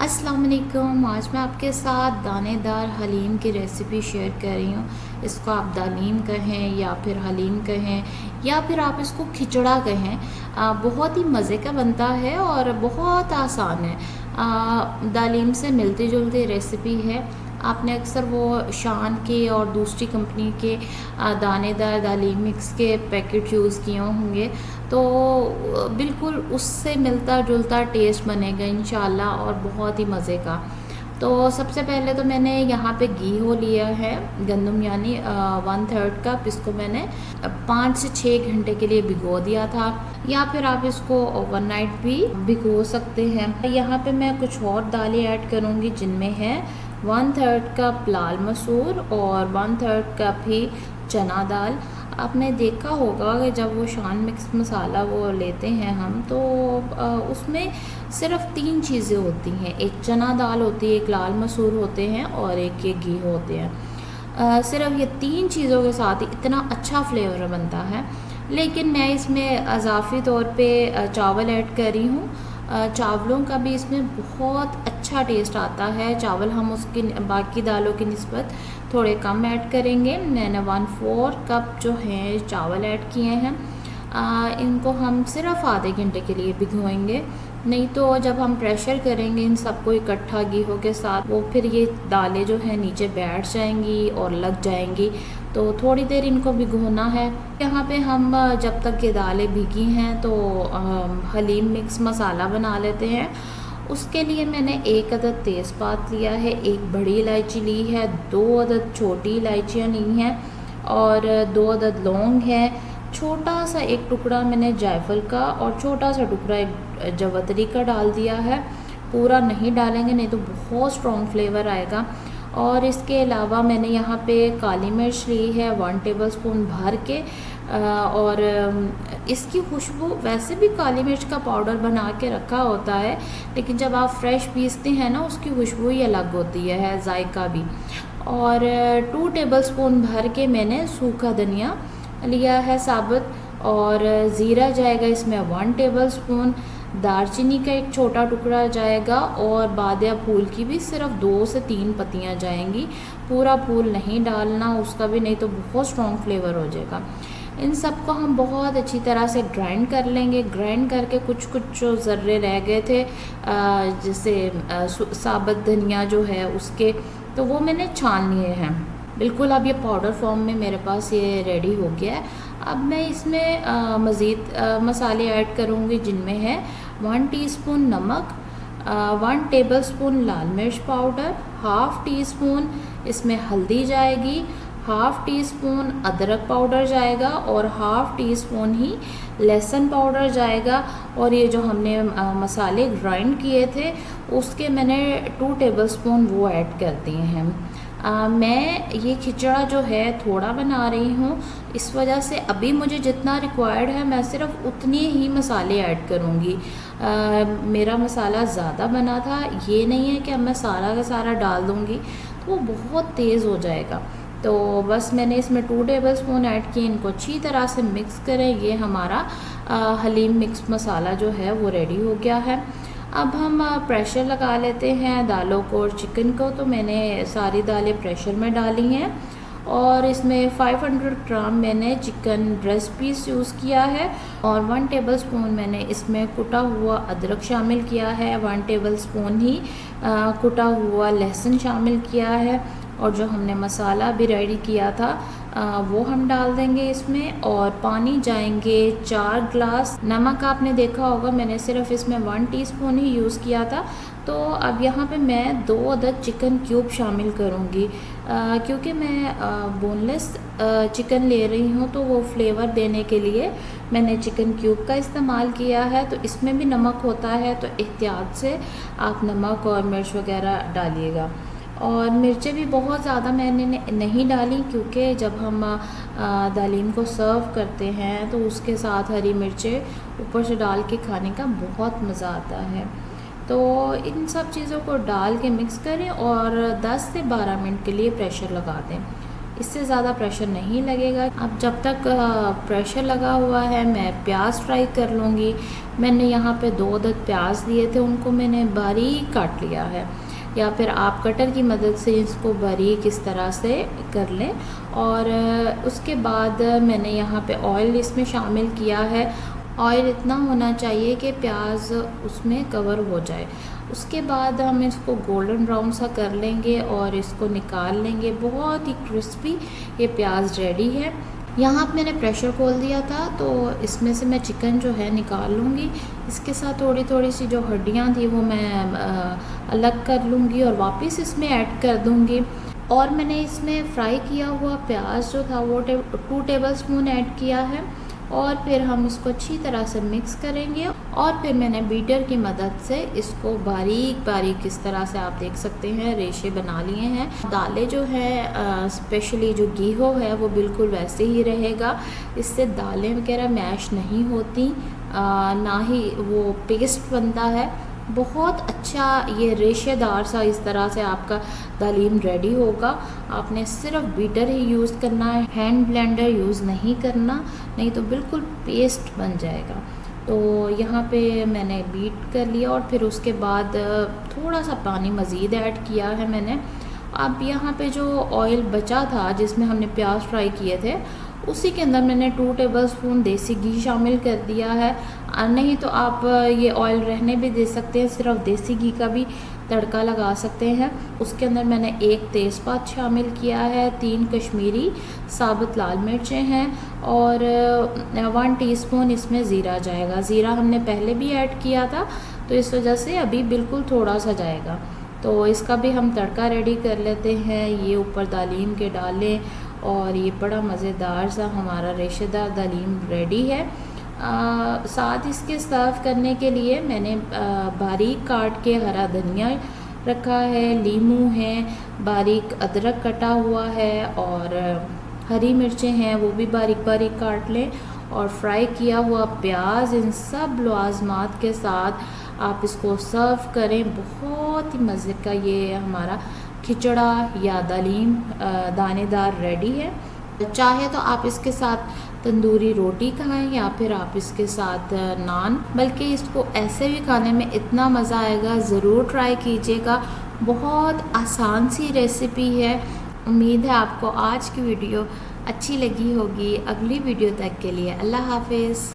अस्सलाम वालेकुम। आज मैं आपके साथ दानेदार हलीम की रेसिपी शेयर कर रही हूँ। इसको आप दालीम कहें या फिर हलीम कहें या फिर आप इसको खिचड़ा कहें। बहुत ही मज़े का बनता है और बहुत आसान है। दालीम से मिलती जुलती रेसिपी है। आपने अक्सर वो शान के और दूसरी कंपनी के दानेदार दालीम मिक्स के पैकेट यूज़ किए होंगे, तो बिल्कुल उससे मिलता जुलता टेस्ट बनेगा इंशाल्लाह और बहुत ही मज़े का। तो सबसे पहले तो मैंने यहाँ पे घी हो लिया है, गंदम यानी 1/3 कप। इसको मैंने 5 से 6 घंटे के लिए भिगो दिया था, या फिर आप इसको ओवरनाइट भी भिगो सकते हैं। यहाँ पे मैं कुछ और दालें ऐड करूँगी, जिनमें है 1/3 कप लाल मसूर और 1/3 कप ही चना दाल। आपने देखा होगा कि जब वो शान मिक्स मसाला वो लेते हैं हम, तो उसमें सिर्फ 3 चीज़ें होती हैं। एक चना दाल होती है, एक लाल मसूर होते हैं और एक ये घी होते हैं। सिर्फ ये 3 चीज़ों के साथ ही इतना अच्छा फ्लेवर बनता है। लेकिन मैं इसमें इजाफ़ी तौर पे चावल ऐड कर रही हूँ। चावलों का भी इसमें बहुत अच्छा टेस्ट आता है। चावल हम उसकी बाकी दालों की निस्बत थोड़े कम ऐड करेंगे। मैंने 1/4 कप जो है चावल ऐड किए हैं। इनको हम सिर्फ आधे घंटे के लिए भिगोएंगे, नहीं तो जब हम प्रेशर करेंगे इन सबको इकट्ठा गेहूं के साथ, वो फिर ये दालें जो है नीचे बैठ जाएंगी और लग जाएंगी। तो थोड़ी देर इनको भिगोना है। यहाँ पे हम जब तक ये दालें भीगी हैं तो हलीम मिक्स मसाला बना लेते हैं। उसके लिए मैंने 1 अदद तेज़पात लिया है, 1 बड़ी इलायची ली है, 2 अदद छोटी इलायचियाँ ली हैं और 2 अदद लौंग है। छोटा सा एक टुकड़ा मैंने जायफल का और छोटा सा टुकड़ा एक जवतरी का डाल दिया है। पूरा नहीं डालेंगे, नहीं तो बहुत स्ट्रॉन्ग फ्लेवर आएगा। और इसके अलावा मैंने यहाँ पे काली मिर्च ली है 1 टेबलस्पून भर के। और इसकी खुशबू, वैसे भी काली मिर्च का पाउडर बना के रखा होता है, लेकिन जब आप फ्रेश पीसते हैं ना, उसकी खुशबू ही अलग होती है, जायका भी। और 2 टेबलस्पून भर के मैंने सूखा धनिया लिया है साबुत। और ज़ीरा जाएगा इसमें 1 टेबलस्पून। दालचीनी का एक छोटा टुकड़ा जाएगा और बादिया फूल की भी सिर्फ 2 से 3 पत्तियां जाएंगी। पूरा फूल नहीं डालना उसका भी, नहीं तो बहुत स्ट्रॉन्ग फ्लेवर हो जाएगा। इन सब को हम बहुत अच्छी तरह से ग्राइंड कर लेंगे। ग्राइंड करके कुछ कुछ जो ज़र्रे रह गए थे, जैसे साबुत धनिया जो है उसके, तो वो मैंने छान लिए हैं। बिल्कुल अब ये पाउडर फॉर्म में मेरे पास ये रेडी हो गया है। अब मैं इसमें मज़ीद मसाले ऐड करूँगी, जिनमें है 1 टीस्पून नमक, 1 टेबलस्पून लाल मिर्च पाउडर, हाफ़ टी स्पून इसमें हल्दी जाएगी, हाफ़ टी स्पून अदरक पाउडर जाएगा और हाफ़ टी स्पून ही लहसुन पाउडर जाएगा। और ये जो हमने मसाले ग्राइंड किए थे उसके मैंने 2 टेबलस्पून वो ऐड कर दिए हैं। मैं ये खिचड़ा जो है थोड़ा बना रही हूँ, इस वजह से अभी मुझे जितना रिक्वायर्ड है मैं सिर्फ उतने ही मसाले ऐड करूँगी। मेरा मसाला ज़्यादा बना था, ये नहीं है कि अब मैं सारा का सारा डाल दूँगी, तो वो बहुत तेज़ हो जाएगा। तो बस मैंने इसमें 2 टेबलस्पून ऐड किए। इनको अच्छी तरह से मिक्स करें। ये हमारा हलीम मिक्स मसाला जो है वो रेडी हो गया है। अब हम प्रेशर लगा लेते हैं दालों को और चिकन को। तो मैंने सारी दालें प्रेशर में डाली हैं और इसमें 500 ग्राम मैंने चिकन ब्रेस्ट पीस यूज़ किया है और 1 टेबलस्पून मैंने इसमें कुटा हुआ अदरक शामिल किया है, 1 टेबलस्पून ही कुटा हुआ लहसुन शामिल किया है। और जो हमने मसाला भी रेडी किया था वो हम डाल देंगे इसमें। और पानी जाएंगे 4 ग्लास। नमक आपने देखा होगा मैंने सिर्फ इसमें 1 टीस्पून ही यूज़ किया था। तो अब यहाँ पे मैं 2 अदद चिकन क्यूब शामिल करूँगी, क्योंकि मैं बोनलेस चिकन ले रही हूँ, तो वो फ्लेवर देने के लिए मैंने चिकन क्यूब का इस्तेमाल किया है। तो इसमें भी नमक होता है, तो एहतियात से आप नमक और मिर्च वगैरह डालिएगा। और मिर्चें भी बहुत ज़्यादा मैंने नहीं डाली, क्योंकि जब हम दालीम को सर्व करते हैं तो उसके साथ हरी मिर्चें ऊपर से डाल के खाने का बहुत मज़ा आता है। तो इन सब चीज़ों को डाल के मिक्स करें और 10 से 12 मिनट के लिए प्रेशर लगा दें। इससे ज़्यादा प्रेशर नहीं लगेगा। अब जब तक प्रेशर लगा हुआ है मैं प्याज फ्राई कर लूँगी। मैंने यहाँ पे 2 अदद प्याज लिए थे, उनको मैंने बारीक काट लिया है, या फिर आप कटर की मदद से इसको बारीक इस तरह से कर लें। और उसके बाद मैंने यहाँ पे ऑयल इसमें शामिल किया है। ऑयल इतना होना चाहिए कि प्याज उसमें कवर हो जाए। उसके बाद हम इसको गोल्डन ब्राउन सा कर लेंगे और इसको निकाल लेंगे। बहुत ही क्रिस्पी ये प्याज रेडी है। यहाँ पे मैंने प्रेशर खोल दिया था, तो इसमें से मैं चिकन जो है निकाल लूँगी। इसके साथ थोड़ी थोड़ी सी जो हड्डियाँ थी वो मैं अलग कर लूँगी और वापस इसमें ऐड कर दूँगी। और मैंने इसमें फ्राई किया हुआ प्याज जो था वो 2 टेबलस्पून ऐड किया है। और फिर हम इसको अच्छी तरह से मिक्स करेंगे। और फिर मैंने बीटर की मदद से इसको बारीक बारीक इस तरह से आप देख सकते हैं रेशे बना लिए हैं। दालें जो है स्पेशली जो गेहूं है वो बिल्कुल वैसे ही रहेगा। इससे दालें वगैरह मैश नहीं होती, ना ही वो पेस्ट बनता है। बहुत अच्छा ये रेशेदार सा इस तरह से आपका दालीम रेडी होगा। आपने सिर्फ बीटर ही यूज़ करना है, हैंड ब्लेंडर यूज़ नहीं करना, नहीं तो बिल्कुल पेस्ट बन जाएगा। तो यहाँ पे मैंने बीट कर लिया और फिर उसके बाद थोड़ा सा पानी मज़ीद ऐड किया है मैंने। अब यहाँ पे जो ऑयल बचा था जिसमें हमने प्याज फ्राई किए थे, उसी के अंदर मैंने 2 टेबलस्पून देसी घी शामिल कर दिया है। नहीं तो आप ये ऑयल रहने भी दे सकते हैं, सिर्फ देसी घी का भी तड़का लगा सकते हैं। उसके अंदर मैंने 1 तेज़पात शामिल किया है, 3 कश्मीरी साबुत लाल मिर्चें हैं और 1 टीस्पून इसमें ज़ीरा जाएगा। ज़ीरा हमने पहले भी ऐड किया था, तो इस वजह से अभी बिल्कुल थोड़ा सा जाएगा। तो इसका भी हम तड़का रेडी कर लेते हैं। ये ऊपर दालीम के डालें और ये बड़ा मज़ेदार सा हमारा रेशेदार दालीम रेडी है। साथ इसके सर्व करने के लिए मैंने बारीक काट के हरा धनिया रखा है, लीमू है, बारीक अदरक कटा हुआ है और हरी मिर्चें हैं वो भी बारीक बारीक काट लें। और फ्राई किया हुआ प्याज, इन सब लवाजमात के साथ आप इसको सर्व करें। बहुत ही मज़े का ये हमारा खिचड़ा या दालीम दानेदार रेडी है। चाहे तो आप इसके साथ तंदूरी रोटी खाएं या फिर आप इसके साथ नान, बल्कि इसको ऐसे भी खाने में इतना मज़ा आएगा। ज़रूर ट्राई कीजिएगा। बहुत आसान सी रेसिपी है। उम्मीद है आपको आज की वीडियो अच्छी लगी होगी। अगली वीडियो तक के लिए अल्लाह हाफिज़।